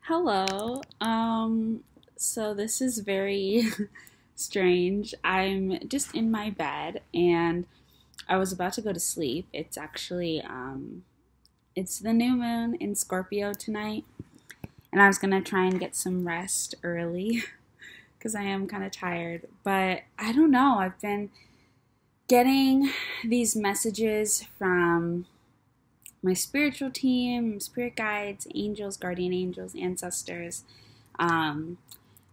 Hello. So this is very strange. I'm just in my bed and I was about to go to sleep. It's the new moon in Scorpio tonight, and I was gonna try and get some rest early because I am kind of tired. But I don't know. I've been getting these messages from my spiritual team, spirit guides, angels, guardian angels, ancestors, um,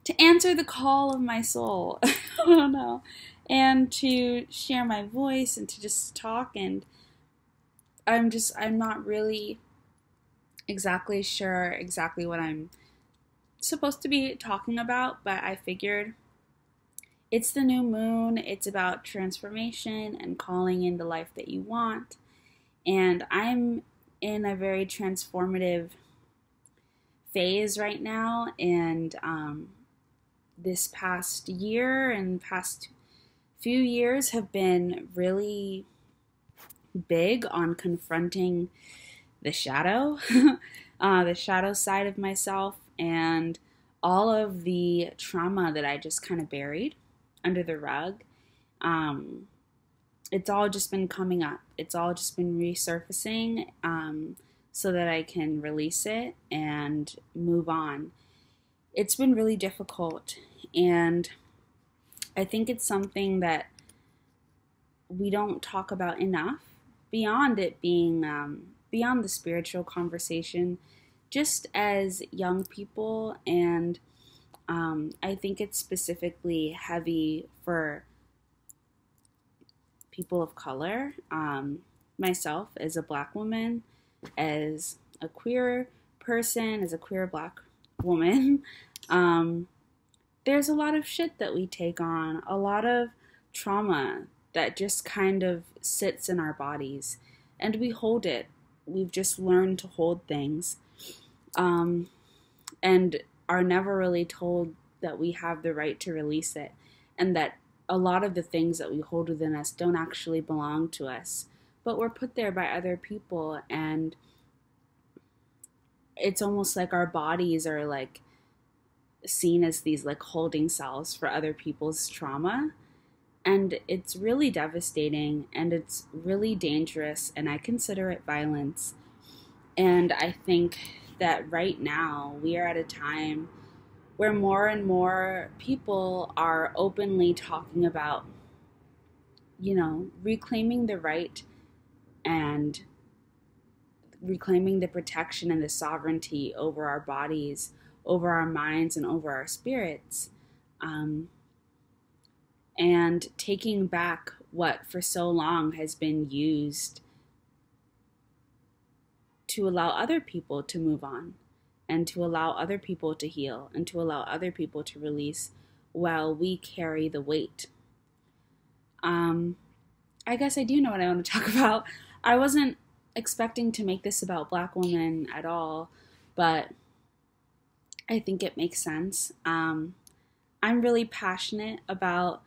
to answer the call of my soul. I don't know. And to share my voice and to just talk. And I'm not really exactly sure exactly what I'm supposed to be talking about, but I figured it's the new moon. It's about transformation and calling in the life that you want. And I'm in a very transformative phase right now. And this past year and past few years have been really big on confronting the the shadow side of myself, and all of the trauma that I just kind of buried under the rug. Um, it's all just been coming up. It's all just been resurfacing, so that I can release it and move on. It's been really difficult, and I think it's something that we don't talk about enough beyond it being beyond the spiritual conversation, just as young people. And I think it's specifically heavy for people of color. Myself, as a black woman, as a queer person, as a queer black woman, there's a lot of shit that we take on, a lot of trauma that just kind of sits in our bodies, and we hold it. We've just learned to hold things, and are never really told that we have the right to release it, and that a lot of the things that we hold within us don't actually belong to us, but we're put there by other people. And it's almost like our bodies are like seen as these like holding cells for other people's trauma. And it's really devastating, and it's really dangerous, and I consider it violence. And I think that right now we are at a time where more and more people are openly talking about, reclaiming the right and reclaiming the protection and the sovereignty over our bodies, over our minds, and over our spirits. And taking back what for so long has been used to allow other people to move on, and to allow other people to heal, and to allow other people to release while we carry the weight. Um, I guess I do know what I want to talk about. I wasn't expecting to make this about black women at all, but I think it makes sense. I'm really passionate about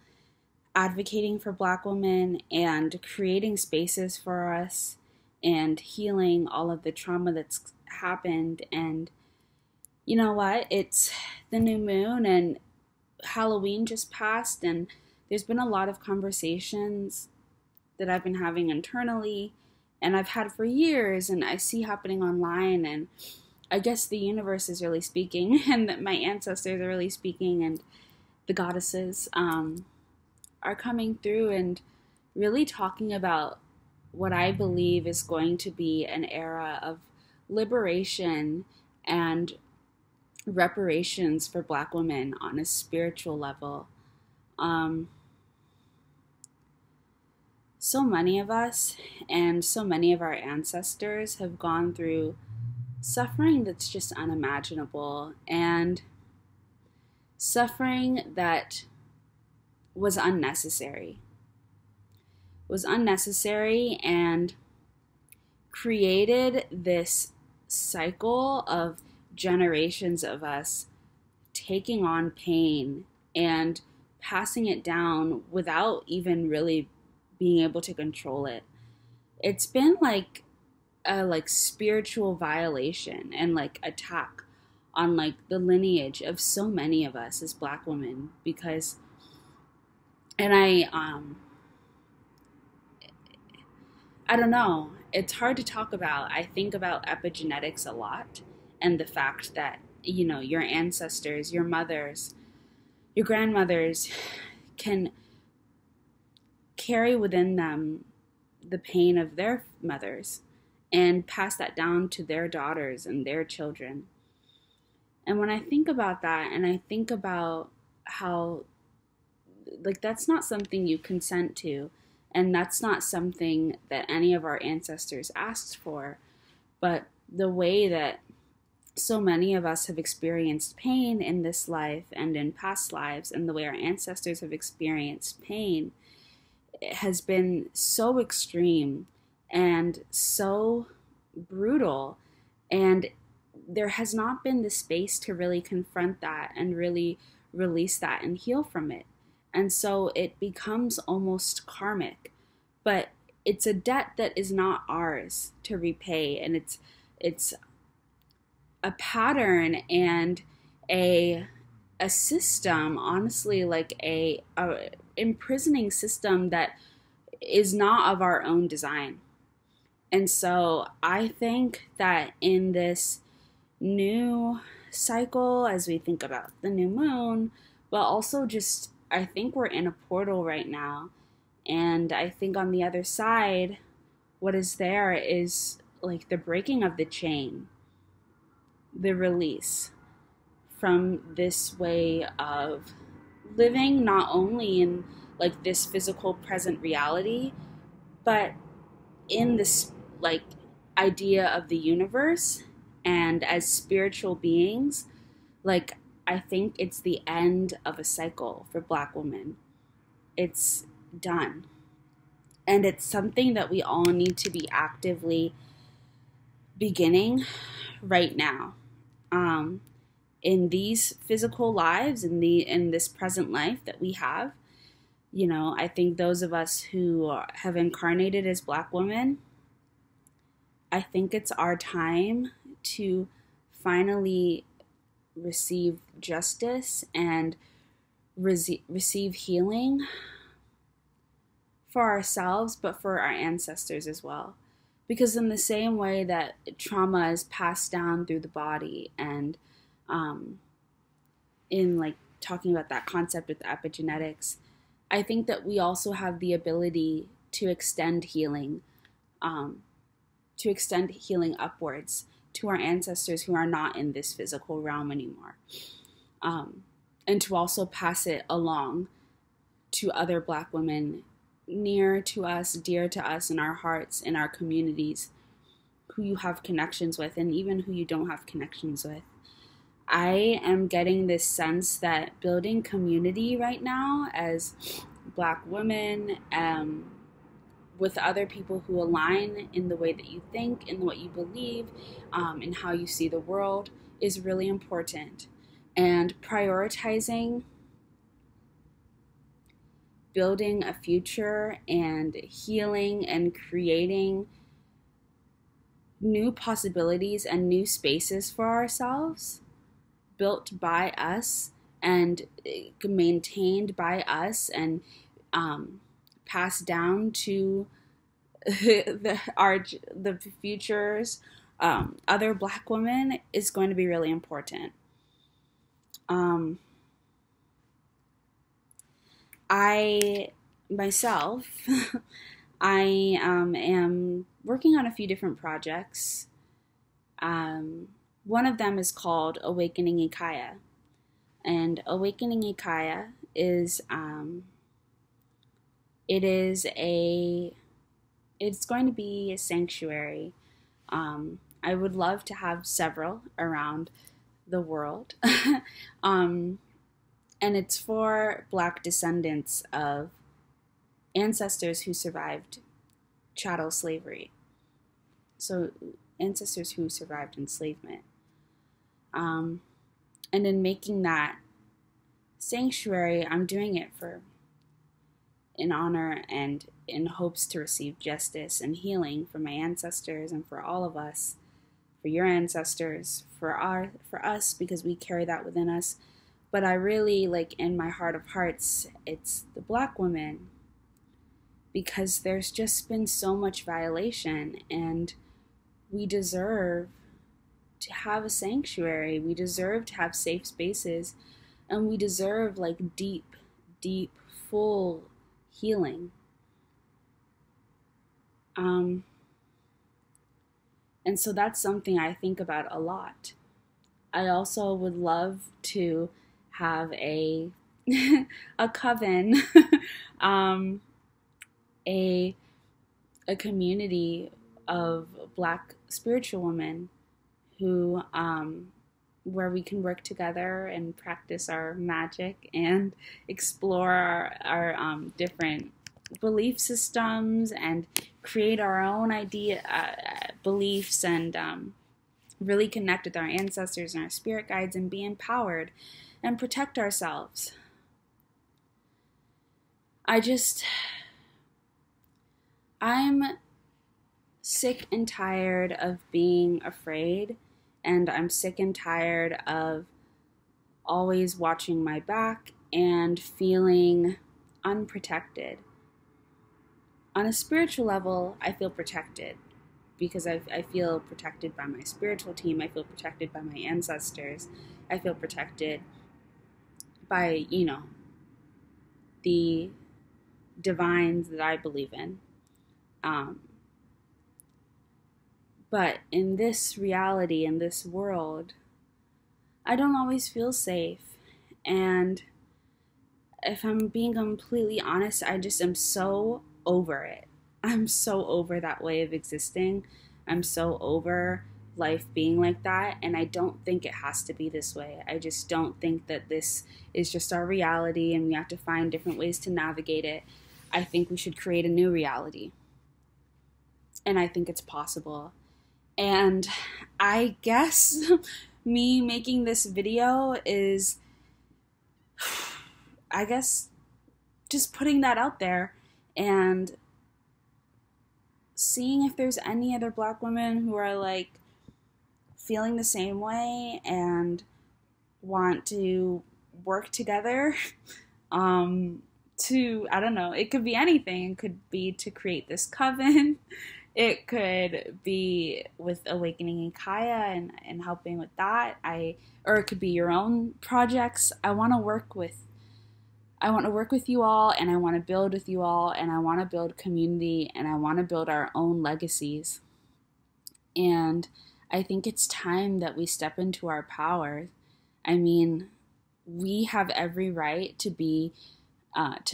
advocating for black women and creating spaces for us and healing all of the trauma that's happened. And you know what? It's the new moon, and Halloween just passed, and there's been a lot of conversations that I've been having internally, and I've had for years, and I see happening online. And I guess the universe is really speaking, and that my ancestors are really speaking, and the goddesses are coming through and really talking about what I believe is going to be an era of liberation and reparations for black women on a spiritual level. Um, so many of us and so many of our ancestors have gone through suffering that's just unimaginable, and suffering that was unnecessary. Was unnecessary and created this cycle of generations of us taking on pain and passing it down without even really being able to control it. It's been like a spiritual violation and like attack on like the lineage of so many of us as Black women, because, and I don't know, it's hard to talk about. I think about epigenetics a lot, and the fact that, your ancestors, your mothers, your grandmothers can carry within them the pain of their mothers and pass that down to their daughters and their children. And when I think about that, and I think about how, like, that's not something you consent to, and that's not something that any of our ancestors asked for, but the way that so many of us have experienced pain in this life and in past lives, and the way our ancestors have experienced pain, has been so extreme and so brutal, and there has not been the space to really confront that and really release that and heal from it. And so it becomes almost karmic, but it's a debt that is not ours to repay, and it's a pattern and a system, honestly, like a imprisoning system that is not of our own design. And so I think that in this new cycle, as we think about the new moon, but also just, I think we're in a portal right now. And I think on the other side, what is there is like the breaking of the chain, the release from this way of living, not only in like this physical present reality, but in this like idea of the universe and as spiritual beings. Like, I think it's the end of a cycle for Black women. It's done. And it's something that we all need to be actively beginning right now. In these physical lives, in this present life that we have, I think those of us who have incarnated as Black women, I think it's our time to finally receive justice and receive healing for ourselves, but for our ancestors as well. Because in the same way that trauma is passed down through the body, and in like talking about that concept with epigenetics, I think that we also have the ability to extend healing upwards to our ancestors who are not in this physical realm anymore, and to also pass it along to other Black women near to us, dear to us in our hearts, in our communities, who you have connections with, and even who you don't have connections with. I am getting this sense that building community right now as Black women, with other people who align in the way that you think, in what you believe, in how you see the world, is really important. And prioritizing building a future and healing and creating new possibilities and new spaces for ourselves, built by us and maintained by us, and passed down to the futures, other Black women, is going to be really important. I myself, I am working on a few different projects. One of them is called Awakening Ikaya. And Awakening Ikaya is, it's going to be a sanctuary. I would love to have several around the world. And it's for Black descendants of ancestors who survived chattel slavery. So ancestors who survived enslavement. And in making that sanctuary, I'm doing it in honor and in hopes to receive justice and healing for my ancestors and for all of us, for your ancestors, for us because we carry that within us. But I really, like, in my heart of hearts, it's the Black women, because there's just been so much violation, and we deserve to have a sanctuary. We deserve to have safe spaces, and we deserve, like, deep, deep, full healing. And so that's something I think about a lot. I also would love to have a a coven, a community of Black spiritual women who where we can work together and practice our magic and explore our different belief systems and create our own beliefs, and really connect with our ancestors and our spirit guides and be empowered and protect ourselves. I'm sick and tired of being afraid, and I'm sick and tired of always watching my back and feeling unprotected. On a spiritual level, I feel protected because I feel protected by my spiritual team. I feel protected by my ancestors. I feel protected by, the divines that I believe in. But in this reality, in this world, I don't always feel safe. And if I'm being completely honest, I just am so over it. I'm so over that way of existing. I'm so over life being like that. And I don't think it has to be this way. I just don't think that this is just our reality and we have to find different ways to navigate it. I think we should create a new reality. And I think it's possible. And I guess me making this video is, I guess, just putting that out there and seeing if there's any other Black women who are, like, feeling the same way and want to work together to, I don't know, it could be anything. It could be to create this coven. It could be with Awakening in Kaya and helping with that. Or it could be your own projects. I want to work with you all, and I want to build with you all, and I want to build community, and I want to build our own legacies. And I think it's time that we step into our power. I mean, we have every right to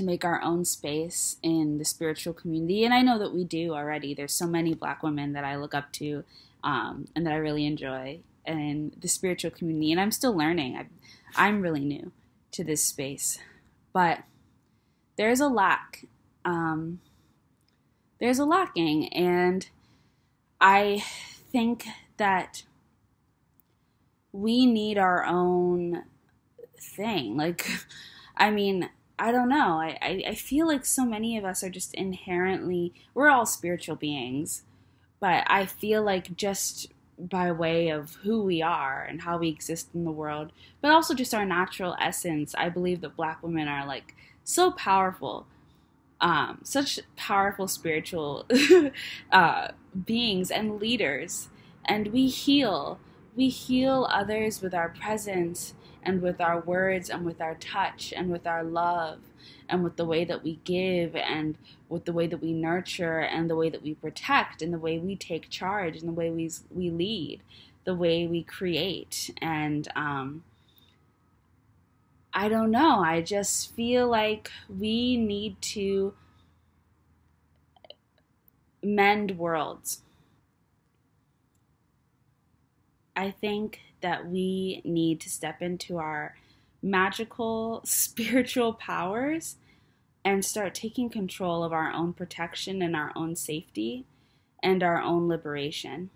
make our own space in the spiritual community. And I know that we do already. There's so many Black women that I look up to and that I really enjoy in the spiritual community. And I'm still learning. I'm really new to this space. But there's a lack. There's a lacking. And I think that we need our own thing. Like, I mean, I don't know. I feel like so many of us are just inherently, we're all spiritual beings, but I feel like just by way of who we are and how we exist in the world, but also just our natural essence, I believe that Black women are, like, so powerful, such powerful spiritual beings and leaders, and we heal others with our presence and with our words and with our touch and with our love and with the way that we give and with the way that we nurture and the way that we protect and the way we take charge and the way we lead, the way we create. And I don't know, I just feel like we need to mend worlds. I think that we need to step into our magical spiritual powers and start taking control of our own protection and our own safety and our own liberation.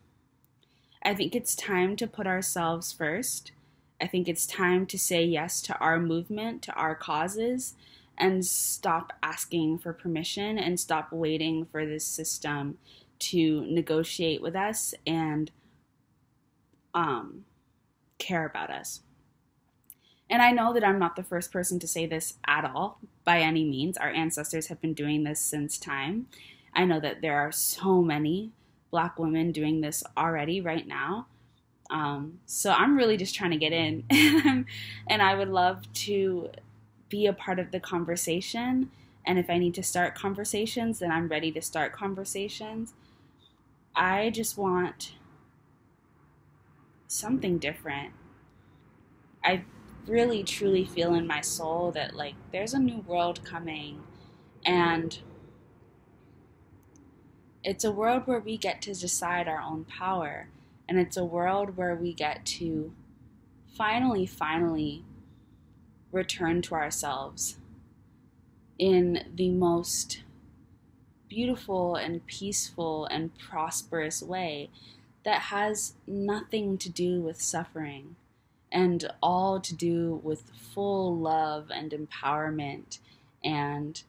I think it's time to put ourselves first. I think it's time to say yes to our movement, to our causes, and stop asking for permission and stop waiting for this system to negotiate with us and care about us. And I know that I'm not the first person to say this at all, by any means. Our ancestors have been doing this since time. I know that there are so many Black women doing this already right now. So I'm really just trying to get in. And I would love to be a part of the conversation. And if I need to start conversations, then I'm ready to start conversations. I just want something different. I really truly feel in my soul that like there's a new world coming, and it's a world where we get to decide our own power, and it's a world where we get to finally return to ourselves in the most beautiful and peaceful and prosperous way that has nothing to do with suffering and all to do with full love and empowerment and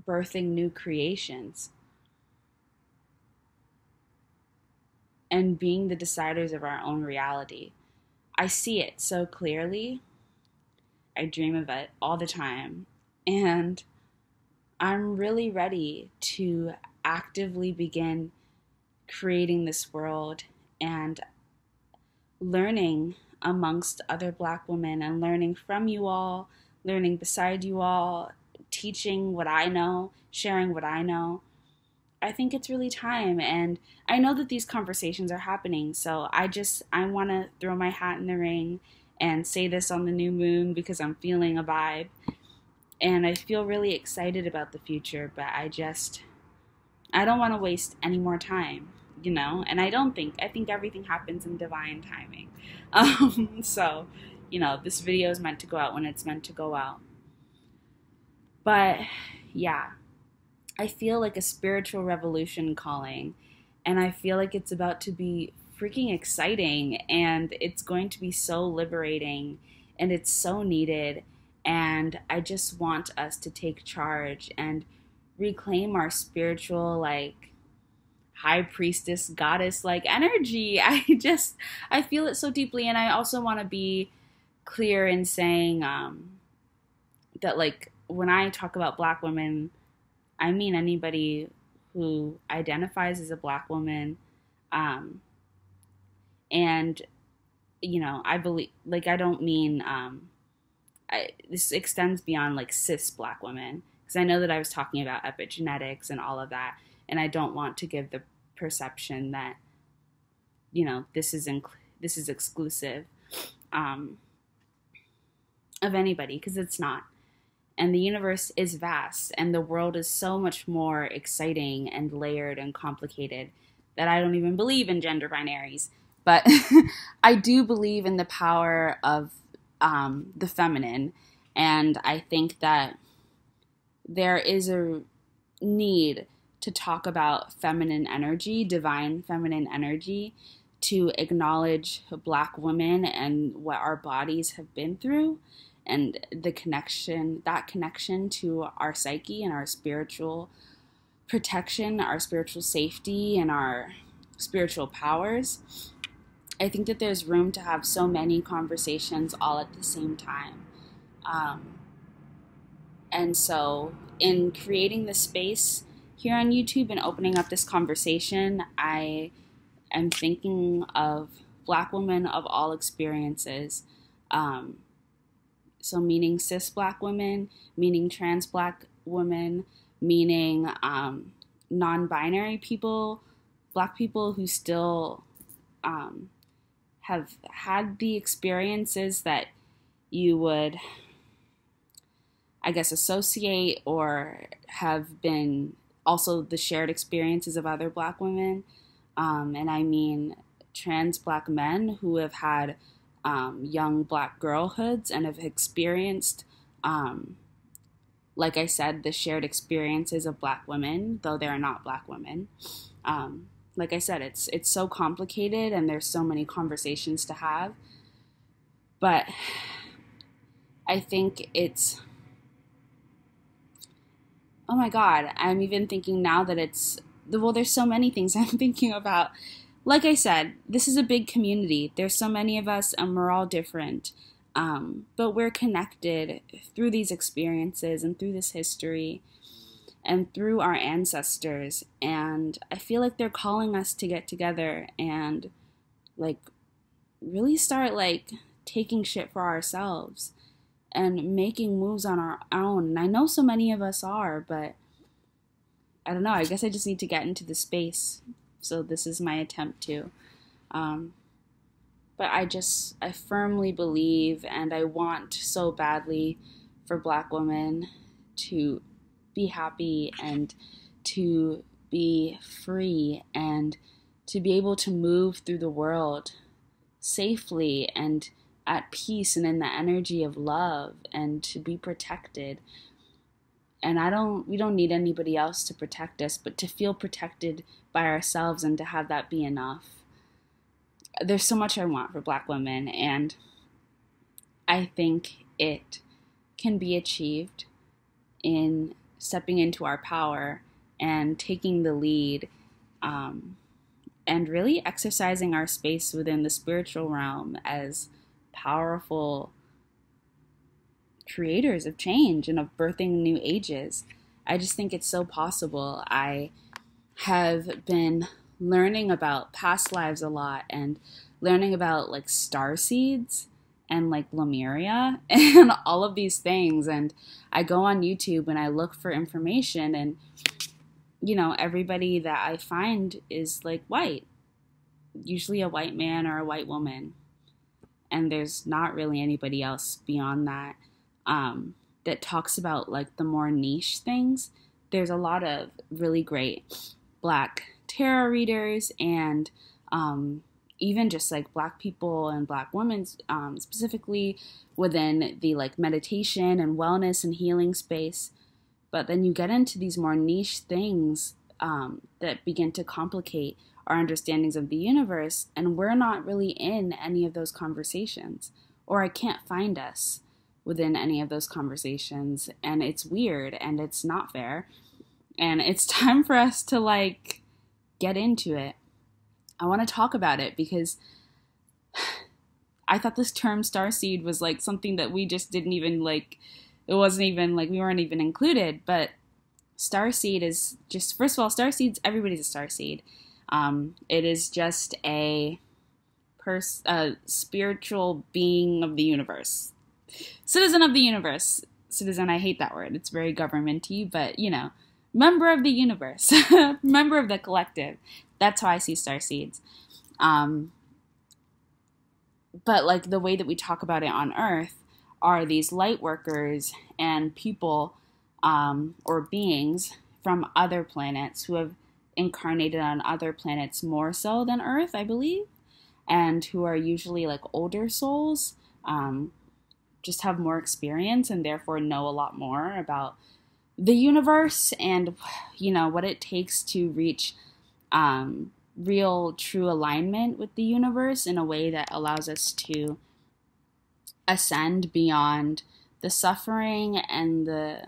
birthing new creations and being the deciders of our own reality. I see it so clearly. I dream of it all the time. And I'm really ready to actively begin creating this world and learning amongst other Black women and learning from you all, learning beside you all, teaching what I know, sharing what I know. I think it's really time, and I know that these conversations are happening, so I want to throw my hat in the ring and say this on the new moon because I'm feeling a vibe, and I feel really excited about the future, but I don't want to waste any more time. And I think everything happens in divine timing. So, this video is meant to go out when it's meant to go out. But yeah, I feel like a spiritual revolution calling, and I feel like it's about to be freaking exciting, and it's going to be so liberating, and it's so needed. And I just want us to take charge and reclaim our spiritual, like, high priestess, goddess like energy. I feel it so deeply. And I also want to be clear in saying that, like, when I talk about Black women, I mean anybody who identifies as a Black woman. And, I believe, like, I don't mean, this extends beyond like cis Black women, because I know that I was talking about epigenetics and all of that. And I don't want to give the perception that, this is exclusive of anybody, because it's not. And the universe is vast, and the world is so much more exciting and layered and complicated that I don't even believe in gender binaries. But I do believe in the power of the feminine, and I think that there is a need to talk about feminine energy, divine feminine energy, to acknowledge Black women and what our bodies have been through, and that connection to our psyche and our spiritual protection, our spiritual safety, and our spiritual powers. I think that there's room to have so many conversations all at the same time. And so in creating the space here on YouTube and opening up this conversation, I am thinking of Black women of all experiences. So meaning cis Black women, meaning trans Black women, meaning non-binary people, Black people who still have had the experiences that you would, I guess, associate or have been also the shared experiences of other Black women. And I mean trans Black men who have had young Black girlhoods and have experienced, like I said, the shared experiences of Black women, though they are not Black women. Like I said, it's so complicated and there's so many conversations to have. But I think it's, oh my God, I'm even thinking now that there's so many things I'm thinking about. like I said, this is a big community. There's so many of us, and we're all different. But we're connected through these experiences and through this history and through our ancestors. And I feel like they're calling us to get together and like really start like taking shit for ourselves and making moves on our own. And I know so many of us are, but I don't know. I guess I just need to get into the space. So this is my attempt to. But I firmly believe, and I want so badly for Black women to be happy and to be free and to be able to move through the world safely and at peace and in the energy of love and to be protected. And we don't need anybody else to protect us, but to feel protected by ourselves and to have that be enough. There's so much I want for Black women, and I think it can be achieved in stepping into our power and taking the lead, and really exercising our space within the spiritual realm as powerful creators of change and of birthing new ages. I just think it's so possible. I have been learning about past lives a lot and learning about like star seeds and like Lemuria and all of these things. And I go on YouTube and I look for information, and you know, everybody that I find is like white, usually a white man or a white woman. And there's not really anybody else beyond that that talks about like the more niche things. There's a lot of really great Black tarot readers and even just like Black people and Black women specifically within the like meditation and wellness and healing space. But then you get into these more niche things that begin to complicate our understandings of the universe, and we're not really in any of those conversations, or I can't find us within any of those conversations, and it's weird and it's not fair, and it's time for us to like get into it. I want to talk about it because I thought this term starseed was like something that we just didn't even like, it wasn't even like we weren't even included. But starseed is just, first of all, starseeds, everybody's a starseed. It is just a spiritual being of the universe, citizen of the universe. Citizen, I hate that word. It's very government-y, but you know, member of the universe, member of the collective. That's how I see starseeds. But like the way that we talk about it on Earth are these light workers and people or beings from other planets who have incarnated on other planets more so than Earth, I believe, and who are usually like older souls, just have more experience and therefore know a lot more about the universe and, you know, what it takes to reach real, true alignment with the universe in a way that allows us to ascend beyond the suffering and the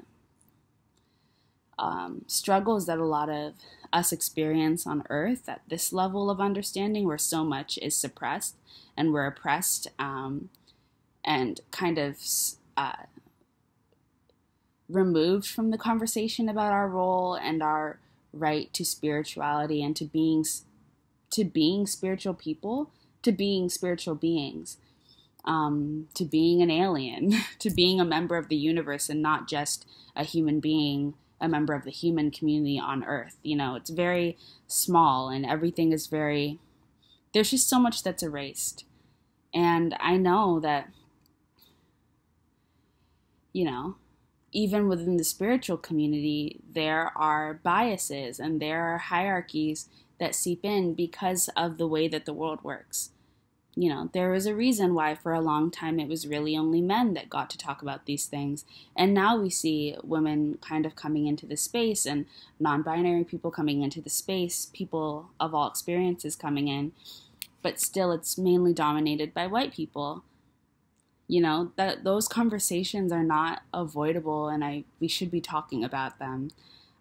struggles that a lot of us experience on Earth at this level of understanding, where so much is suppressed and we're oppressed and kind of removed from the conversation about our role and our right to spirituality and to being spiritual people, to being spiritual beings, to being an alien, to being a member of the universe and not just a human being, a member of the human community on Earth. You know, it's very small and everything is very, there's just so much that's erased. And I know that, you know, even within the spiritual community, there are biases and there are hierarchies that seep in because of the way that the world works. You know, there was a reason why for a long time it was really only men that got to talk about these things. And now we see women kind of coming into the space and non-binary people coming into the space, people of all experiences coming in. But still, it's mainly dominated by white people. You know, that those conversations are not avoidable, and we should be talking about them.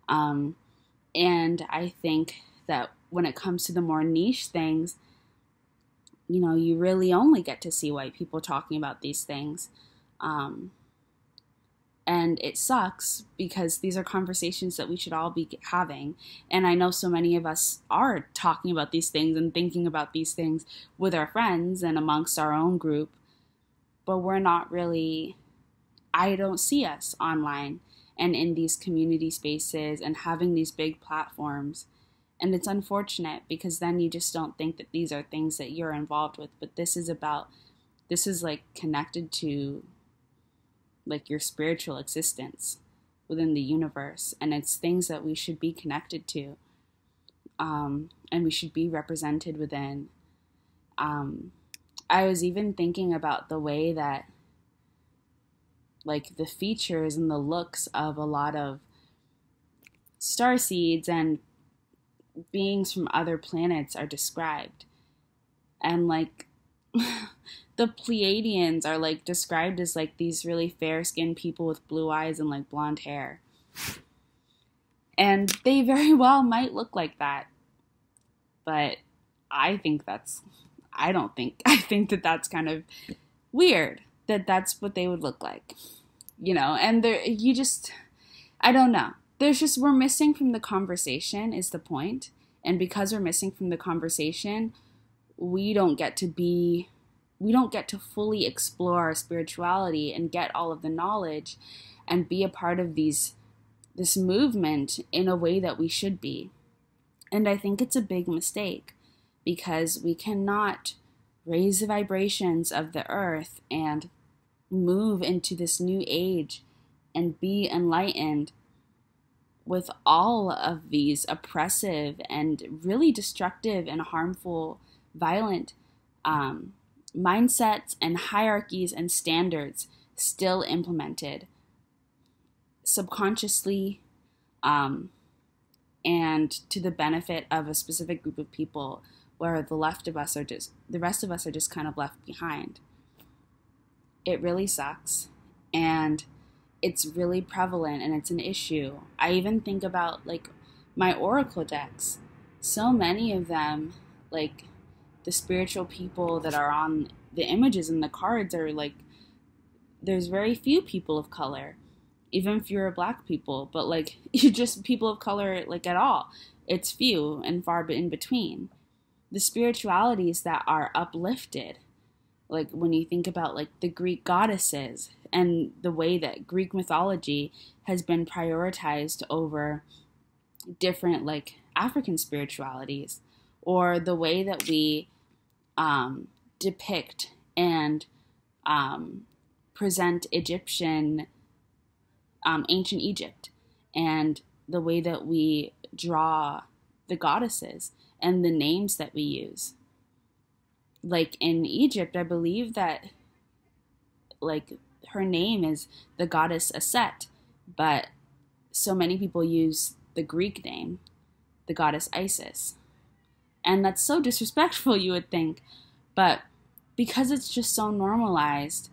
And I think that when it comes to the more niche things, you know, you really only get to see white people talking about these things. And it sucks because these are conversations that we should all be having. And I know so many of us are talking about these things and thinking about these things with our friends and amongst our own group. But we're not really, I don't see us online and in these community spaces and having these big platforms. And it's unfortunate because then you just don't think that these are things that you're involved with. But this is like connected to like your spiritual existence within the universe, and it's things that we should be connected to, and we should be represented within. I was even thinking about the way that like the features and the looks of a lot of starseeds and beings from other planets are described, and like the Pleiadians are like described as like these really fair-skinned people with blue eyes and like blonde hair. And they very well might look like that. But I think I think that that's kind of weird that that's what they would look like. You know, and I don't know. We're missing from the conversation is the point. And because we're missing from the conversation, we don't get to fully explore our spirituality and get all of the knowledge and be a part of this movement in a way that we should be. And I think it's a big mistake because we cannot raise the vibrations of the earth and move into this new age and be enlightened with all of these oppressive and really destructive and harmful, violent mindsets and hierarchies and standards still implemented subconsciously, and to the benefit of a specific group of people, where the rest of us are just kind of left behind. It really sucks, and it's really prevalent, and it's an issue. I even think about like my oracle decks. So many of them, like the spiritual people that are on the images and the cards, are like, there's very few people of color, even if you're a black people, but like you're just people of color like at all. It's few and far in between. The spiritualities that are uplifted, like when you think about like the Greek goddesses and the way that Greek mythology has been prioritized over different like African spiritualities, or the way that we depict and present Egyptian, ancient Egypt, and the way that we draw the goddesses and the names that we use. Like in Egypt, I believe that like her name is the goddess Aset, but so many people use the Greek name, the goddess Isis. And that's so disrespectful, you would think. But because it's just so normalized,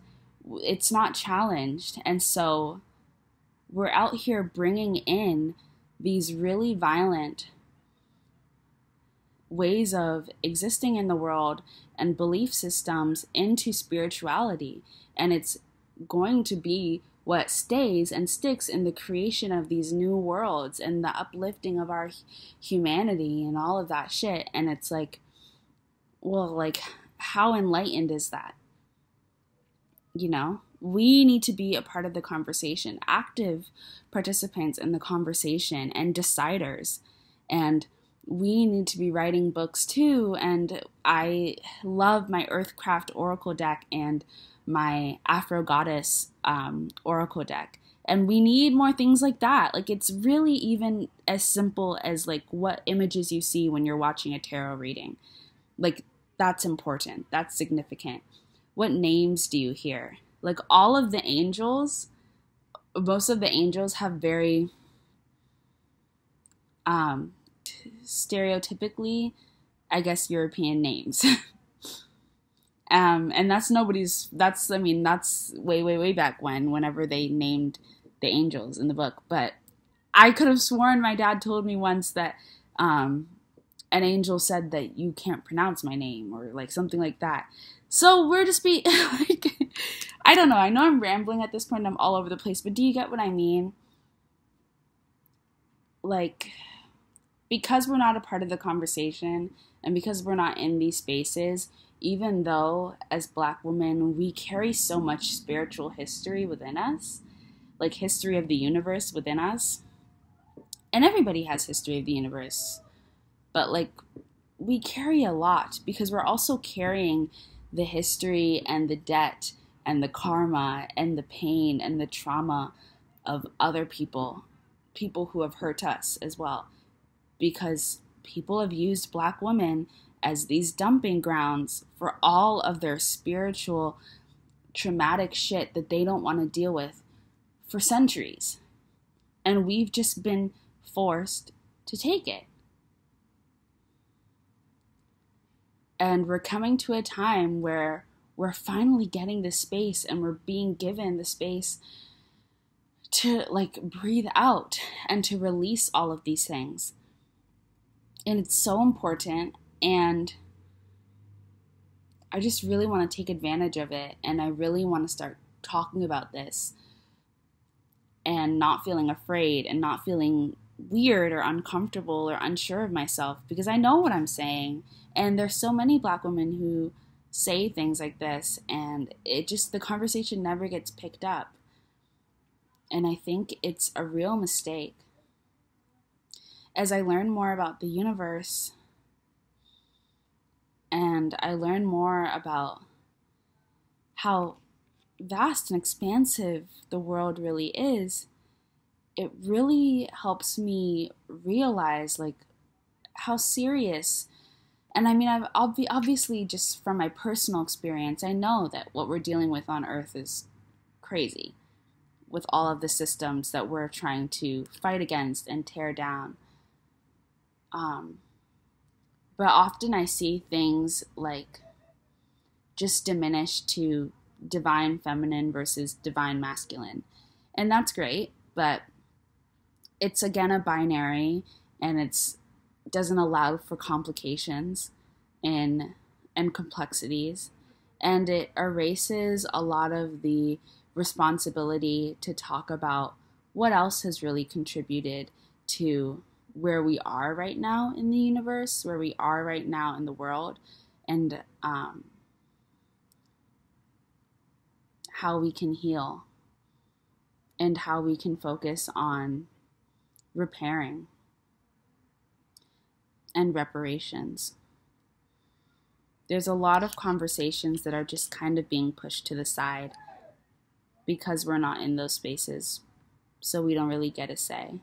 it's not challenged. And so we're out here bringing in these really violent ways of existing in the world and belief systems into spirituality. And it's going to be what stays and sticks in the creation of these new worlds and the uplifting of our humanity and all of that shit. And it's like, well, like, how enlightened is that? You know, we need to be a part of the conversation, active participants in the conversation and deciders. And we need to be writing books too. And I love my Earthcraft Oracle deck and my Afro Goddess Oracle deck. And we need more things like that. Like, it's really even as simple as like what images you see when you're watching a tarot reading. Like, that's important. That's significant. What names do you hear? Like, all of the angels, most of the angels have very stereotypically, I guess, European names. And that's way back whenever they named the angels in the book. But I could have sworn my dad told me once that an angel said that you can't pronounce my name, or like something like that. So we're just like, I don't know. I know I'm rambling at this point. I'm all over the place, but do you get what I mean? Like, because we're not a part of the conversation and because we're not in these spaces, even though as Black women, we carry so much spiritual history within us, like history of the universe within us. And everybody has history of the universe. But like, we carry a lot because we're also carrying the history and the debt and the karma and the pain and the trauma of other people who have hurt us as well. Because people have used Black women as these dumping grounds for all of their spiritual traumatic shit that they don't want to deal with for centuries. And we've just been forced to take it. And we're coming to a time where we're finally getting the space and we're being given the space to like breathe out and to release all of these things. And it's so important, and I just really want to take advantage of it, and I really want to start talking about this and not feeling afraid and not feeling weird or uncomfortable or unsure of myself, because I know what I'm saying. And there's so many Black women who say things like this, and the conversation never gets picked up. And I think it's a real mistake. As I learn more about the universe and I learn more about how vast and expansive the world really is, it really helps me realize like how serious. And I mean, I've obviously just from my personal experience, I know that what we're dealing with on Earth is crazy with all of the systems that we're trying to fight against and tear down. But often I see things like just diminished to divine feminine versus divine masculine. And that's great, but it's again a binary, and it doesn't allow for complications and complexities, and it erases a lot of the responsibility to talk about what else has really contributed to where we are right now in the universe, where we are right now in the world, and how we can heal and how we can focus on repairing and reparations. There's a lot of conversations that are just kind of being pushed to the side because we're not in those spaces, so we don't really get a say.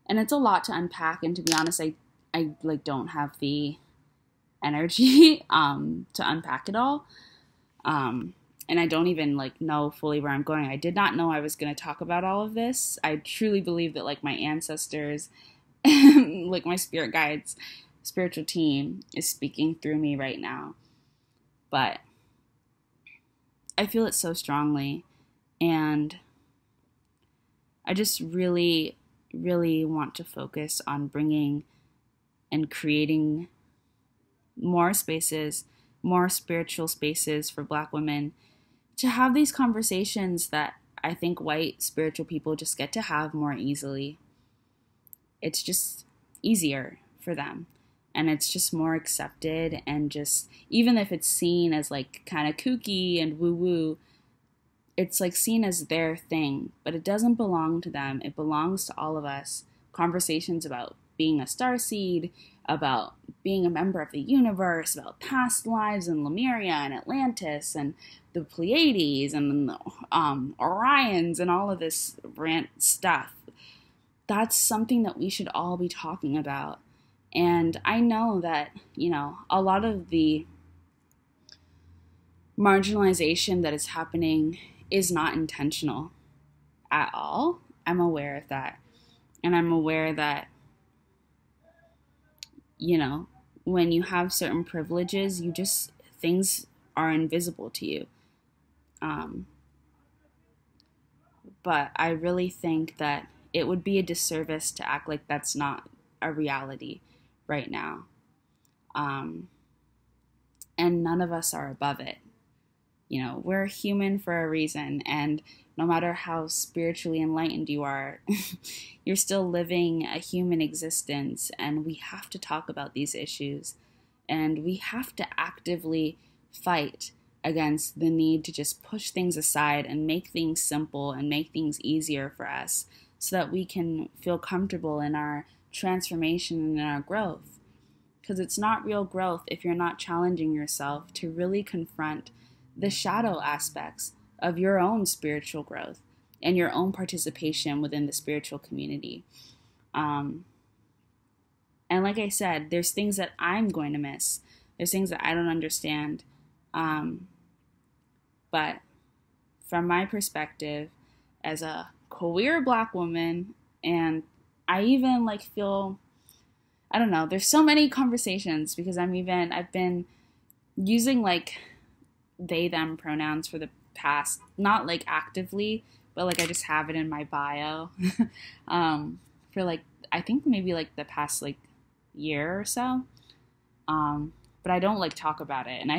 And it's a lot to unpack, and to be honest, I like don't have the energy to unpack it all. And I don't even like know fully where I'm going. I did not know I was going to talk about all of this. I truly believe that like my ancestors, like my spirit guides, spiritual team is speaking through me right now. But I feel it so strongly, and I just really, really want to focus on bringing and creating more spaces, more spiritual spaces for Black women to have these conversations that I think white spiritual people just get to have more easily. It's just easier for them, and it's just more accepted, and just even if it's seen as like kind of kooky and woo-woo, it's like seen as their thing, but it doesn't belong to them. It belongs to all of us. Conversations about being a starseed, about being a member of the universe, about past lives in Lemuria and Atlantis and the Pleiades and the Orions and all of this rant stuff. That's something that we should all be talking about. And I know that, a lot of the marginalization that is happening is not intentional at all. I'm aware of that. And I'm aware that, when you have certain privileges, things are invisible to you. But I really think that it would be a disservice to act like that's not a reality right now. And none of us are above it. You know, we're human for a reason, and no matter how spiritually enlightened you are, you're still living a human existence, and we have to talk about these issues, and we have to actively fight against the need to just push things aside and make things simple and make things easier for us so that we can feel comfortable in our transformation and in our growth. Because it's not real growth if you're not challenging yourself to really confront the shadow aspects of your own spiritual growth and your own participation within the spiritual community. And like I said, there's things that I'm going to miss. There's things that I don't understand. But from my perspective, as a queer Black woman, and I even feel, I don't know, there's so many conversations because I've been using they, them pronouns for the past, not actively, but I just have it in my bio for I think maybe the past year or so. But I don't talk about it, and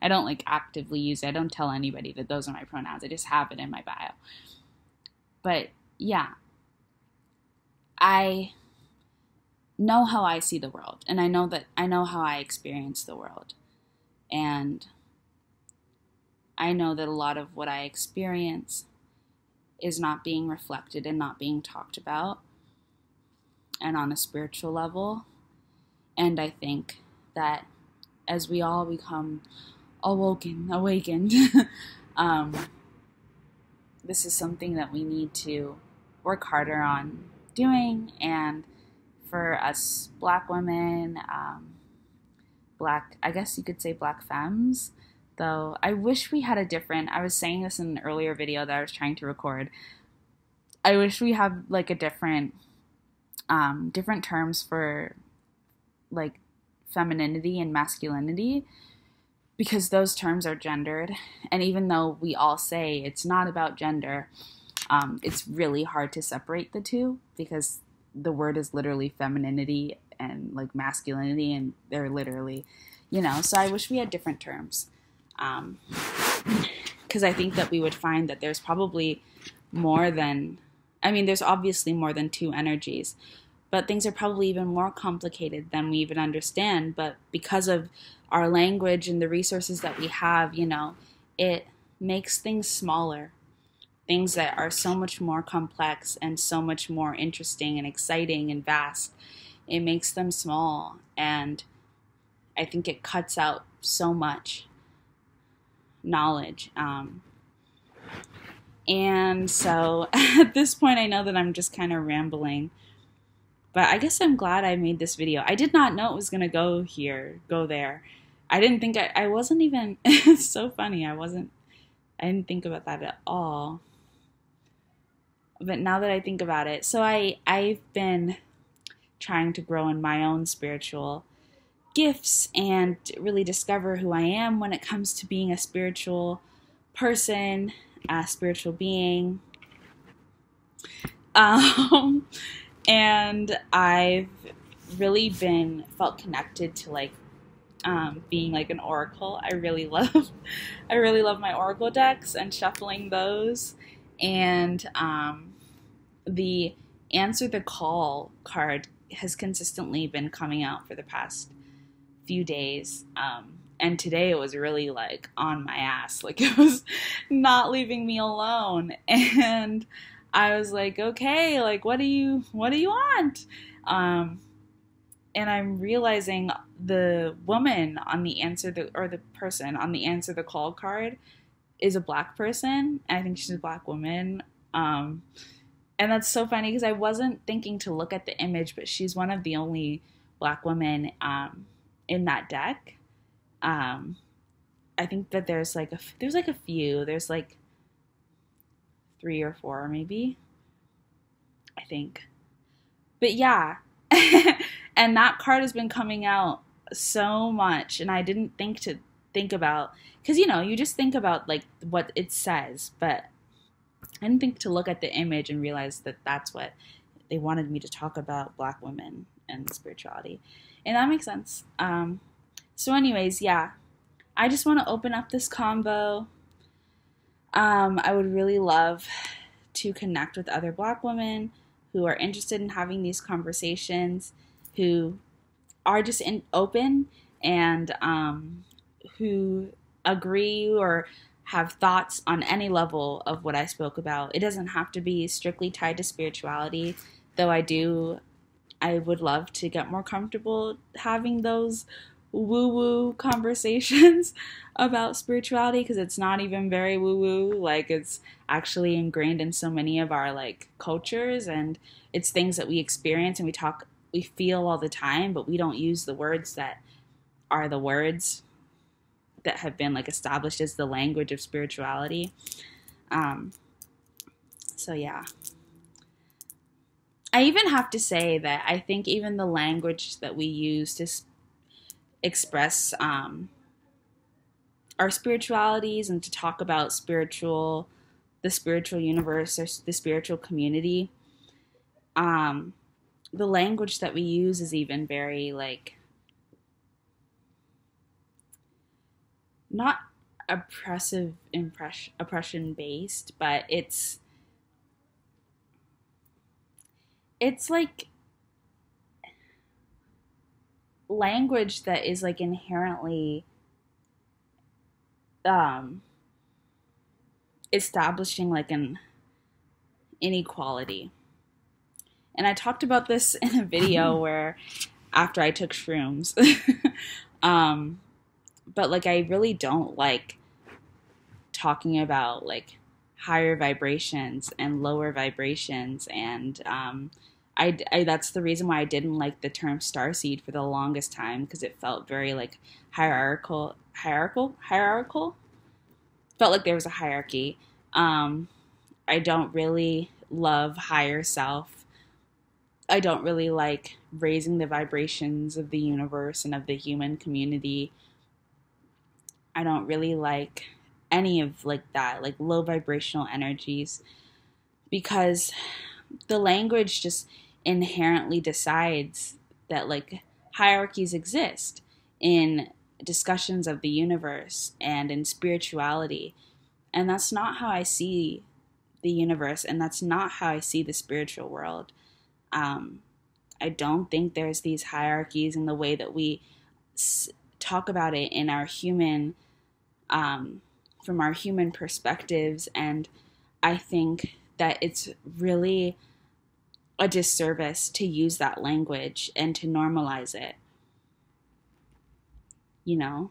I don't actively use it. I don't tell anybody that those are my pronouns. I just have it in my bio. But yeah, I know how I see the world, and I know how I experience the world. And I know that a lot of what I experience is not being reflected and not being talked about, and on a spiritual level. And I think that as we all become awakened, this is something that we need to work harder on doing. And for us Black women, I guess you could say Black femmes, though I wish we had I was saying this in an earlier video that I was trying to record. I wish we had a different terms for femininity and masculinity, because those terms are gendered. And even though we all say it's not about gender, it's really hard to separate the two, because the word is literally femininity and masculinity, and they're literally, so I wish we had different terms. Because I think that we would find that there's probably there's obviously more than two energies, but things are probably even more complicated than we even understand. But because of our language and the resources that we have, it makes things smaller. Things that are so much more complex and so much more interesting and exciting and vast, it makes them small. And I think it cuts out so much knowledge. And so at this point, I know that I'm just kind of rambling, but I guess I'm glad I made this video. I did not know it was going to go there. I didn't think I wasn't even, it's so funny. I didn't think about that at all. But now that I think about it, so I've been trying to grow in my own spiritual gifts and really discover who I am when it comes to being a spiritual person, a spiritual being. And I've really felt connected to being an oracle. I really love my oracle decks and shuffling those. And the Answer the Call card has consistently been coming out for the past few days. And today it was really on my ass. It was not leaving me alone. And I was okay, what do you want? And I'm realizing the woman on the person on the Answer the Call card is a Black person. And I think she's a Black woman. And that's so funny because I wasn't thinking to look at the image, but she's one of the only Black women in that deck. I think that there's a few. There's 3 or 4 maybe, I think. But yeah, and that card has been coming out so much, and I didn't think about, because you just think about what it says, but I didn't think to look at the image and realize that that's what they wanted me to talk about, Black women. and spirituality. And that makes sense. So anyways, yeah, I just want to open up this combo. I would really love to connect with other Black women who are interested in having these conversations, who are just open, and who agree or have thoughts on any level of what I spoke about. It doesn't have to be strictly tied to spirituality, though I would love to get more comfortable having those woo-woo conversations about spirituality, because it's not even very woo-woo. Like, it's actually ingrained in so many of our like cultures, and it's things that we experience and we feel all the time, but we don't use the words that are the words that have been like established as the language of spirituality. So yeah. I even have to say that I think even the language that we use to express our spiritualities and to talk about the spiritual universe or the spiritual community, the language that we use is even very like not oppression based, but it's like language that is like inherently establishing like an inequality. And I talked about this in a video where after I took shrooms. But like I really don't like talking about like higher vibrations and lower vibrations, and I that's the reason why I didn't like the term starseed for the longest time, because it felt very like hierarchical. Felt like there was a hierarchy. I don't really love higher self. I don't really like raising the vibrations of the universe and of the human community. I don't really like any of like that, like low vibrational energies, because the language just inherently decides that like hierarchies exist in discussions of the universe and in spirituality. And that's not how I see the universe, and that's not how I see the spiritual world. I don't think there's these hierarchies in the way that we talk about it in our human, from our human perspectives. And I think that it's really a disservice to use that language and to normalize it, you know?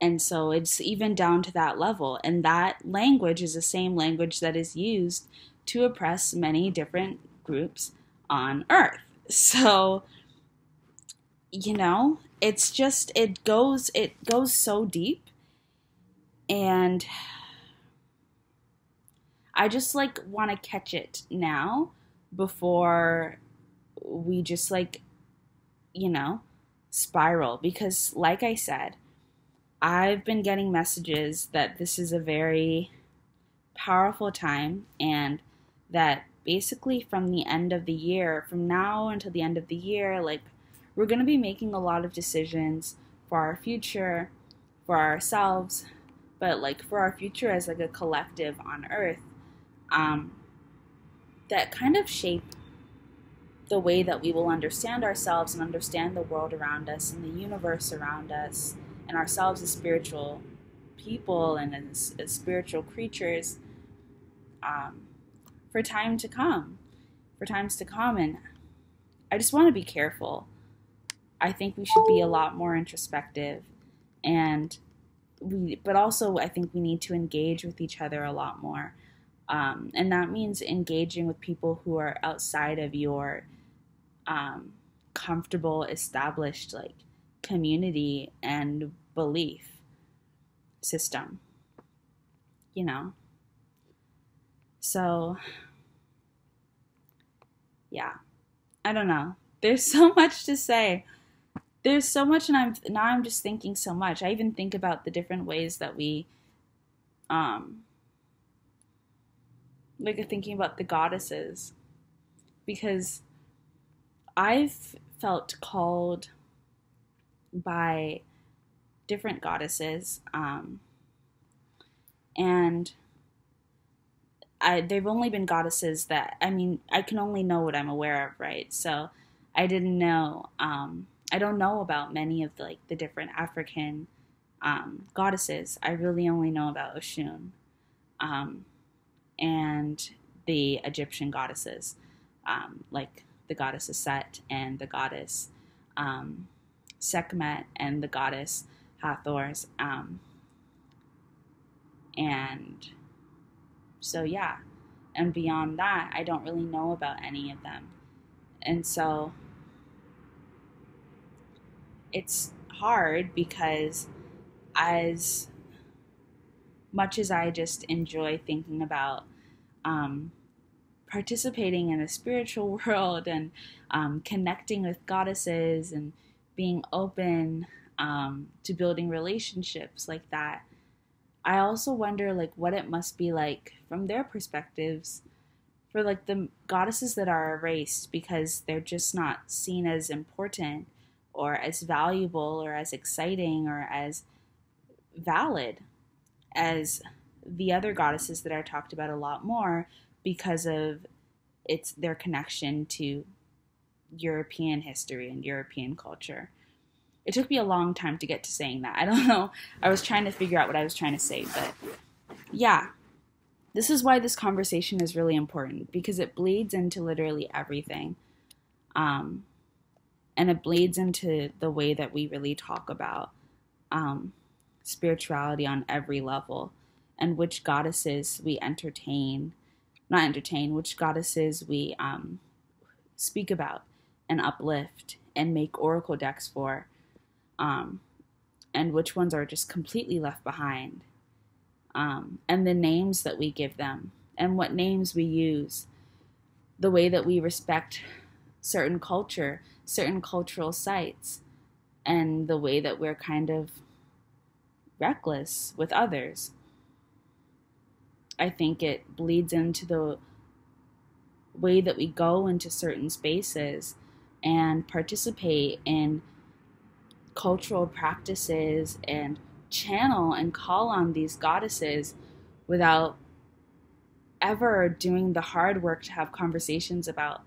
And so it's even down to that level. And that language is the same language that is used to oppress many different groups on Earth. So, you know, it's just, it goes so deep. And I just like want to catch it now before we just like, you know, spiral. Because like I said, I've been getting messages that this is a very powerful time, and that basically from the end of the year, from now until the end of the year, like we're going to be making a lot of decisions for our future, for ourselves, but like for our future as like a collective on Earth, that kind of shape the way that we will understand ourselves and understand the world around us and the universe around us, and ourselves as spiritual people and as spiritual creatures, for times to come. And I just want to be careful. I think we should be a lot more introspective, but also I think we need to engage with each other a lot more. And that means engaging with people who are outside of your comfortable, established like community and belief system, you know? So, yeah, I don't know. There's so much to say. There's so much, and I'm just thinking so much. I even think about the different ways that we, like thinking about the goddesses, because I've felt called by different goddesses, and they've only been goddesses that, I mean, I can only know what I'm aware of, right? So I didn't know, I don't know about many of the different African goddesses. I really only know about Oshun, um, and the Egyptian goddesses, like the goddess Set and the goddess um, Sekhmet and the goddess Hathors. And so, yeah. And beyond that, I don't really know about any of them. And so it's hard because, as much as I just enjoy thinking about um, participating in the spiritual world and connecting with goddesses and being open to building relationships like that, I also wonder what it must be like from their perspectives for the goddesses that are erased because they're just not seen as important or as valuable or as exciting or as valid as the other goddesses that are talked about a lot more because of their connection to European history and European culture. It took me a long time to get to saying that. I don't know. I was trying to figure out what I was trying to say, but yeah. This is why this conversation is really important, because it bleeds into literally everything. And it bleeds into the way that we really talk about spirituality on every level, and which goddesses we which goddesses we speak about and uplift and make oracle decks for, and which ones are just completely left behind, and the names that we give them and what names we use, the way that we respect certain cultural sites, and the way that we're kind of reckless with others. I think it bleeds into the way that we go into certain spaces and participate in cultural practices and channel and call on these goddesses without ever doing the hard work to have conversations about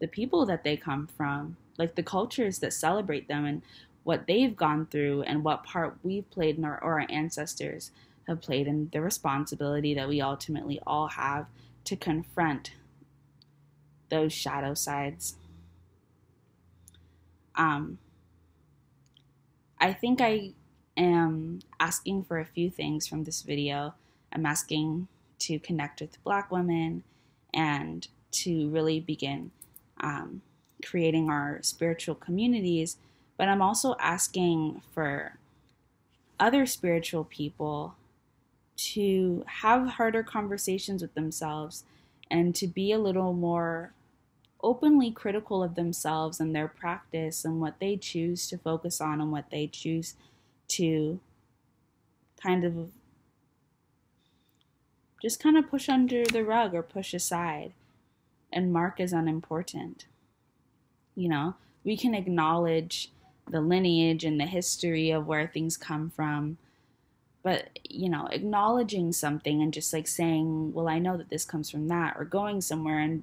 the people that they come from, the cultures that celebrate them and what they've gone through and what part we've played in or our ancestors have played in the responsibility that we ultimately all have to confront those shadow sides. I think I am asking for a few things from this video. I'm asking to connect with Black women and to really begin creating our spiritual communities, but I'm also asking for other spiritual people to have harder conversations with themselves and to be a little more openly critical of themselves and their practice and what they choose to focus on and what they choose to kind of push under the rug or push aside and mark as unimportant. We can acknowledge the lineage and the history of where things come from, but acknowledging something and just saying, well, I know that this comes from that, or going somewhere and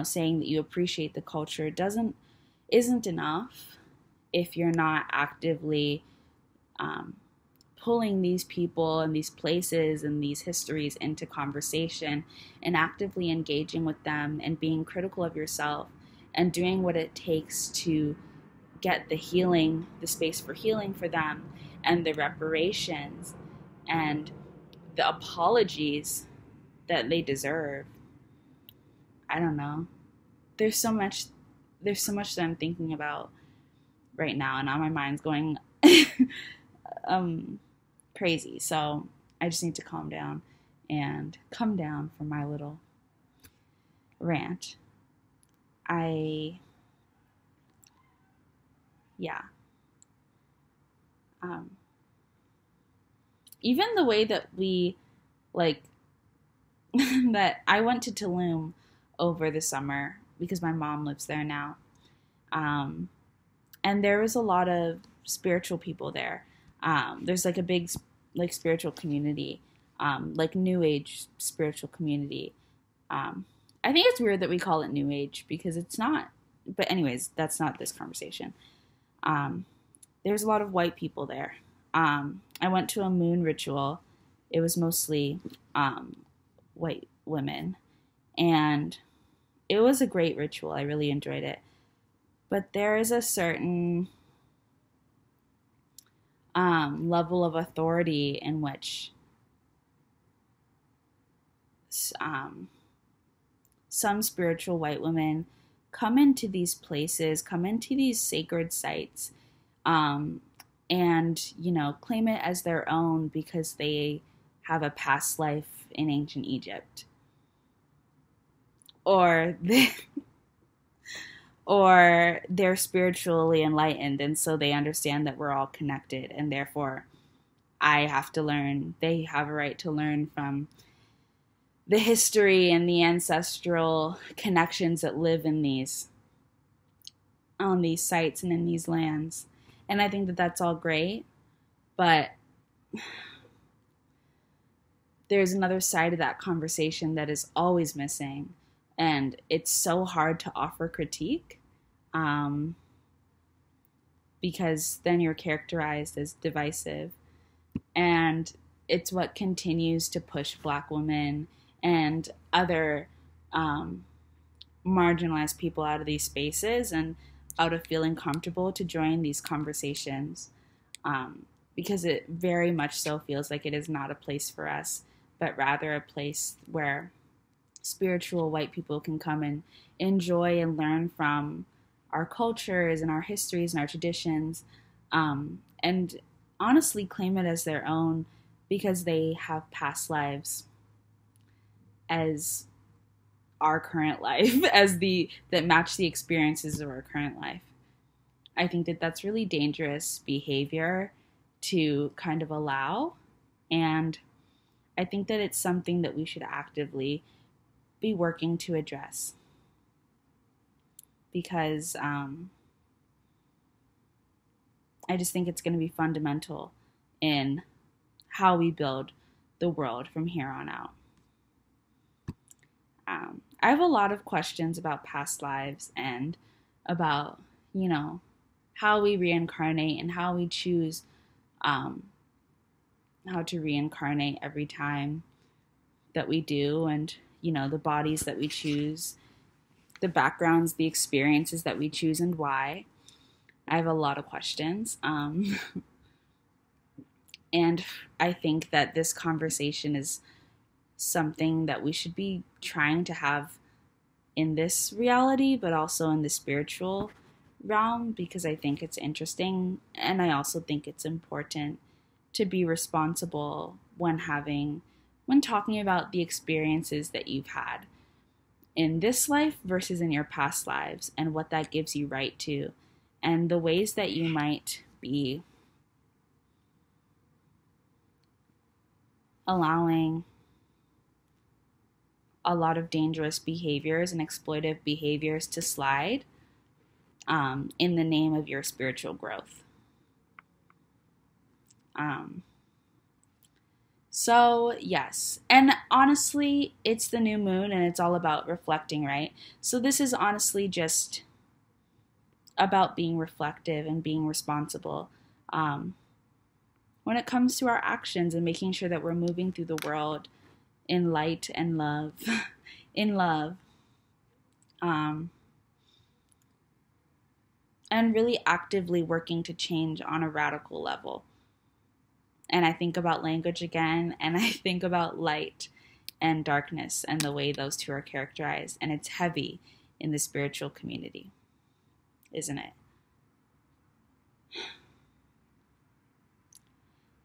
saying that you appreciate the culture isn't enough if you're not actively pulling these people and these places and these histories into conversation and actively engaging with them and being critical of yourself and doing what it takes to get the space for healing for them, and the reparations and the apologies that they deserve. I don't know. There's so much that I'm thinking about right now, and now my mind's going crazy. So I just need to calm down and come down from my little rant. Even the way that we that I went to Tulum over the summer because my mom lives there now, And there was a lot of spiritual people there. There's like a big like spiritual community, like New Age spiritual community. I think it's weird that we call it New Age because it's not. But anyways, that's not this conversation. There's a lot of white people there. I went to a moon ritual. It was mostly white women, and it was a great ritual. I really enjoyed it. But there is a certain level of authority in which some spiritual white women come into these places, come into these sacred sites, and, claim it as their own because they have a past life in ancient Egypt. Or or they're spiritually enlightened, and so they understand that we're all connected, and therefore they have a right to learn from the history and the ancestral connections that live on these sites and in these lands. And I think that that's all great, but there's another side of that conversation that is always missing, and it's so hard to offer critique, because then you're characterized as divisive, and it's what continues to push Black women and other marginalized people out of these spaces and out of feeling comfortable to join these conversations, because it very much so feels like it is not a place for us, but rather a place where spiritual white people can come and enjoy and learn from our cultures and our histories and our traditions, and honestly claim it as their own because they have past lives as our current life, that match the experiences of our current life. I think that that's really dangerous behavior to kind of allow, and I think that it's something that we should actively be working to address, because I just think it's going to be fundamental in how we build the world from here on out. I have a lot of questions about past lives and about, how we reincarnate and how we choose how to reincarnate every time that we do, and, the bodies that we choose, the backgrounds, the experiences that we choose, and why. I have a lot of questions. And I think that this conversation is something that we should be trying to have in this reality, but also in the spiritual realm, because I think it's interesting, and I also think it's important to be responsible when talking about the experiences that you've had in this life versus in your past lives, and what that gives you right to, and the ways that you might be allowing a lot of dangerous behaviors and exploitive behaviors to slide, in the name of your spiritual growth. So yes, and honestly, it's the new moon and it's all about reflecting, right? So this is honestly just about being reflective and being responsible, when it comes to our actions, and making sure that we're moving through the world in light and love, in love, and really actively working to change on a radical level. And I think about language again, and I think about light and darkness and the way those two are characterized, and it's heavy in the spiritual community, isn't it?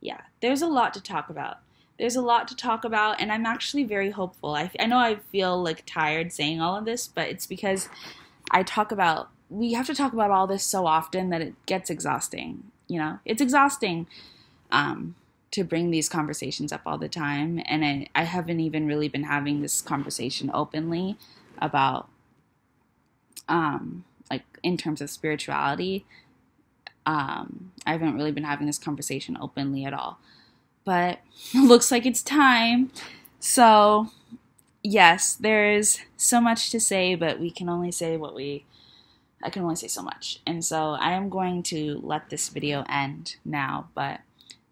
Yeah, there's a lot to talk about. And I'm actually very hopeful. I know I feel like tired saying all of this, but it's because we have to talk about all this so often that it gets exhausting. It's exhausting to bring these conversations up all the time. And I haven't even really been having this conversation openly about like in terms of spirituality. I haven't really been having this conversation openly at all, but it looks like it's time. So yes, there's so much to say, but we can only say I can only say so much. And so I am going to let this video end now, but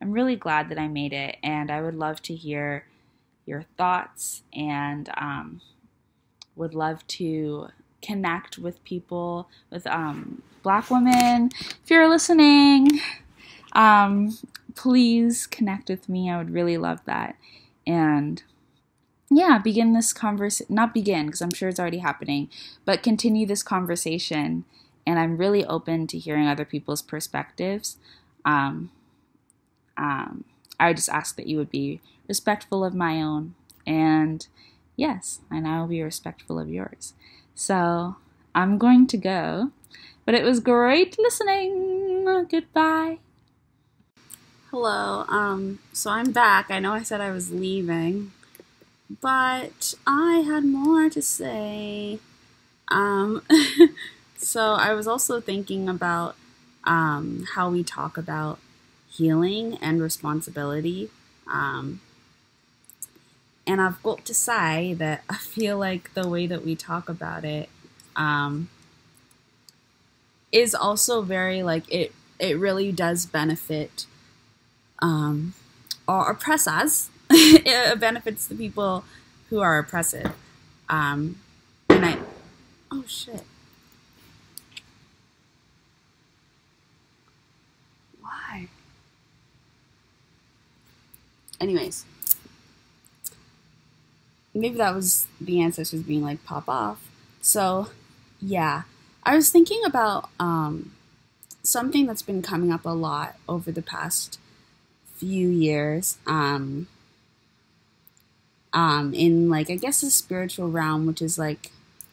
I'm really glad that I made it, and I would love to hear your thoughts, and would love to connect with people, with Black women. If you're listening, please connect with me. I would really love that. And yeah, begin this conversation, not begin, because I'm sure it's already happening, but continue this conversation. And I'm really open to hearing other people's perspectives. I would just ask that you would be respectful of my own, and yes, and I will be respectful of yours. So I'm going to go, but it was great listening. Goodbye. Hello. So I'm back. I know I said I was leaving, but I had more to say. So I was also thinking about how we talk about healing and responsibility. And I've got to say that I feel like the way that we talk about it is also very, like, it really does benefit or oppress us. It benefits the people who are oppressive. Oh shit. Why? Anyways, maybe that was the ancestors being like, pop off. So yeah, I was thinking about something that's been coming up a lot over the past few years, in, like, I guess the spiritual realm, which is like,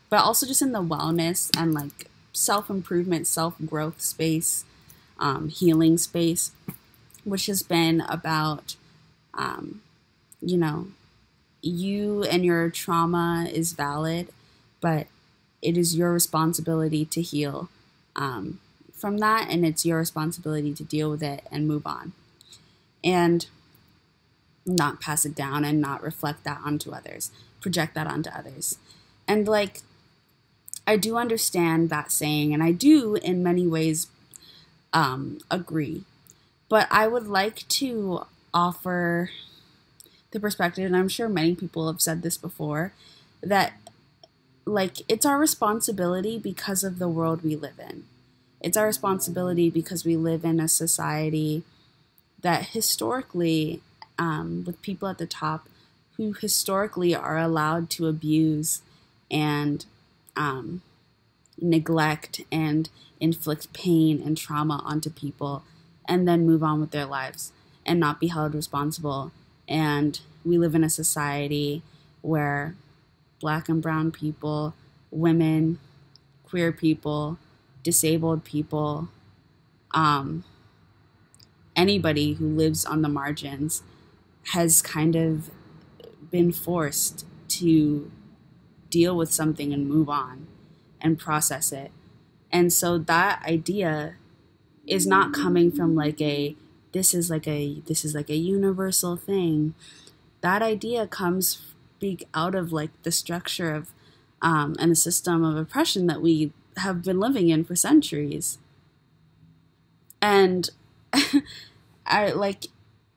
but also just in the wellness and like self-improvement, self-growth space, healing space, which has been about, you know, you and your trauma is valid, but it is your responsibility to heal from that, and it's your responsibility to deal with it and move on, and not pass it down and not reflect that onto others, project that onto others. And like, I do understand that saying, and I do in many ways agree, but I would like to offer the perspective, and I'm sure many people have said this before, that like, it's our responsibility because of the world we live in. It's our responsibility because we live in a society that historically, with people at the top who historically are allowed to abuse and neglect and inflict pain and trauma onto people, and then move on with their lives and not be held responsible. And we live in a society where Black and brown people, women, queer people, disabled people, anybody who lives on the margins has kind of been forced to deal with something and move on and process it. And so that idea is not coming from like this is like a universal thing. That idea comes out of like the structure of and the system of oppression that we have been living in for centuries. And I like,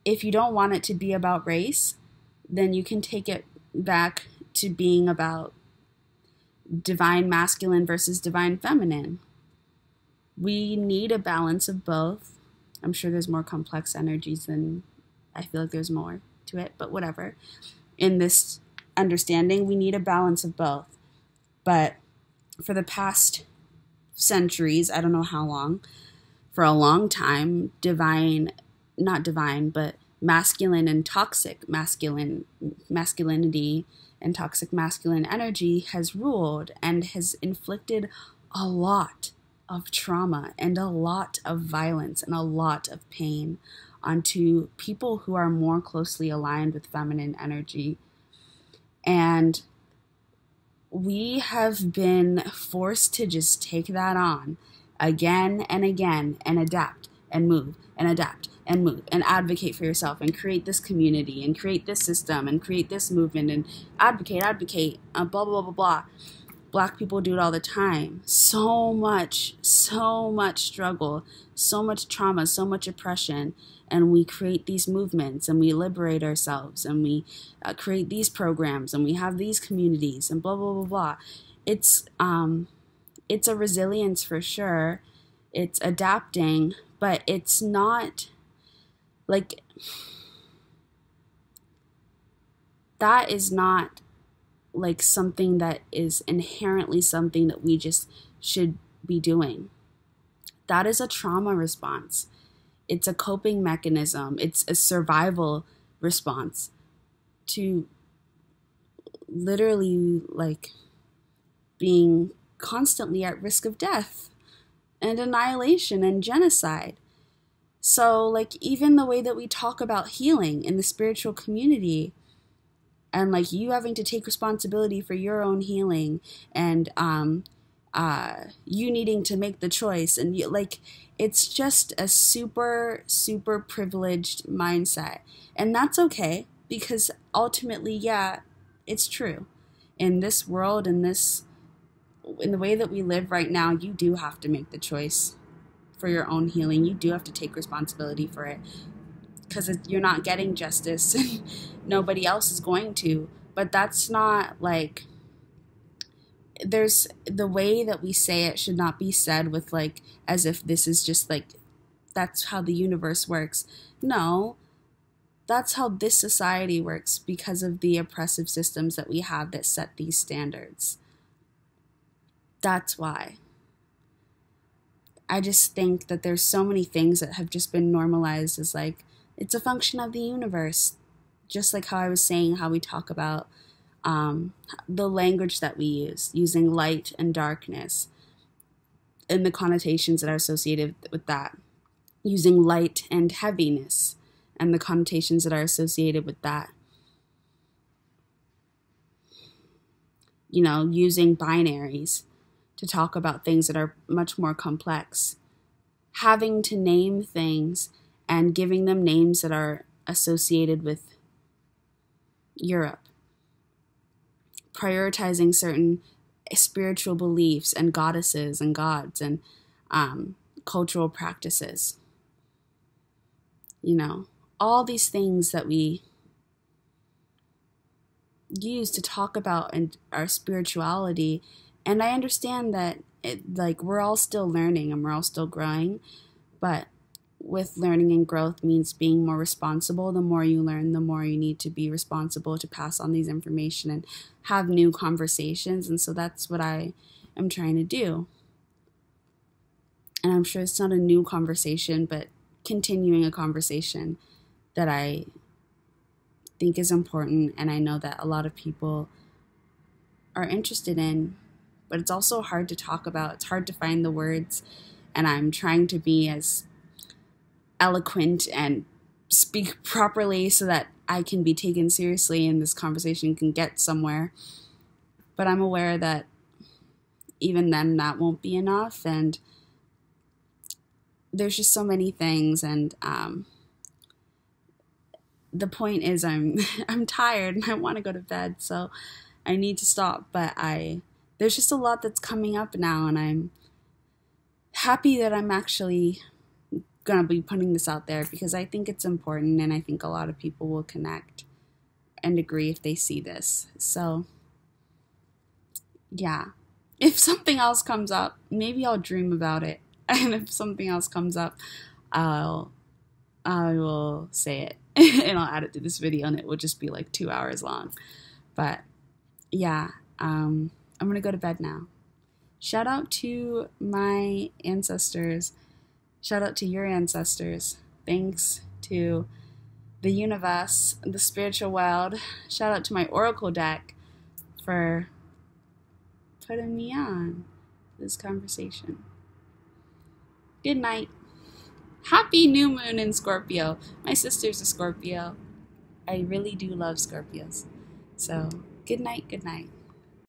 if you don't want it to be about race, then you can take it back to being about divine masculine versus divine feminine. We need a balance of both. I'm sure there's more complex energies than I feel like there's more to it, but whatever. In this understanding, we need a balance of both. But for the past centuries, I don't know how long, for a long time, masculine and toxic masculinity and toxic masculine energy has ruled and has inflicted a lot of trauma and a lot of violence and a lot of pain onto people who are more closely aligned with feminine energy. And we have been forced to just take that on again and again and adapt and move and adapt and move and advocate for yourself and create this community and create this system and create this movement and advocate, blah, blah, blah, blah, blah. Black people do it all the time. So much struggle, so much trauma, so much oppression. And we create these movements and we liberate ourselves and we create these programs and we have these communities and blah, blah, blah, blah. It's a resilience for sure. It's adapting, but it's not like, that is not like something that is inherently something that we just should be doing. That is a trauma response. It's a coping mechanism. It's a survival response to literally like being constantly at risk of death and annihilation and genocide. So like even the way that we talk about healing in the spiritual community, and like you having to take responsibility for your own healing and you needing to make the choice, and you, like, it's just a super privileged mindset. And that's okay, because ultimately, yeah, it's true. In this world, in the way that we live right now, you do have to make the choice for your own healing. You do have to take responsibility for it, because you're not getting justice. Nobody else is going to. But that's not like, there's the way that we say it should not be said with like as if this is just like that's how the universe works. No, that's how this society works, because of the oppressive systems that we have that set these standards. That's why. I just think that there's so many things that have just been normalized as like, it's a function of the universe. Just like how I was saying, how we talk about the language that we use, using light and darkness, and the connotations that are associated with that. Using light and heaviness, and the connotations that are associated with that. You know, using binaries to talk about things that are much more complex. Having to name things and giving them names that are associated with Europe. Prioritizing certain spiritual beliefs and goddesses and gods and cultural practices. You know, all these things that we use to talk about and our spirituality. And I understand that we're all still learning and we're all still growing, but with learning and growth means being more responsible. The more you learn, the more you need to be responsible to pass on these information and have new conversations. And so that's what I am trying to do. And I'm sure it's not a new conversation, but continuing a conversation that I think is important, and I know that a lot of people are interested in, but it's also hard to talk about. It's hard to find the words, and I'm trying to be as eloquent and speak properly so that I can be taken seriously and this conversation can get somewhere. But I'm aware that even then that won't be enough, and there's just so many things, and the point is I'm tired and I want to go to bed, so I need to stop. But there's just a lot that's coming up now, and I'm happy that I'm actually gonna be putting this out there, because I think it's important, and I think a lot of people will connect and agree if they see this. So yeah, if something else comes up, maybe I'll dream about it, and if something else comes up, I will say it and I'll add it to this video, and it will just be like 2 hours long. But yeah, I'm gonna go to bed now. Shout out to my ancestors. Shout out to your ancestors. Thanks to the universe, the spiritual world. Shout out to my oracle deck for putting me on this conversation. Good night. Happy new moon in Scorpio. My sister's a Scorpio. I really do love Scorpios. So, good night, good night.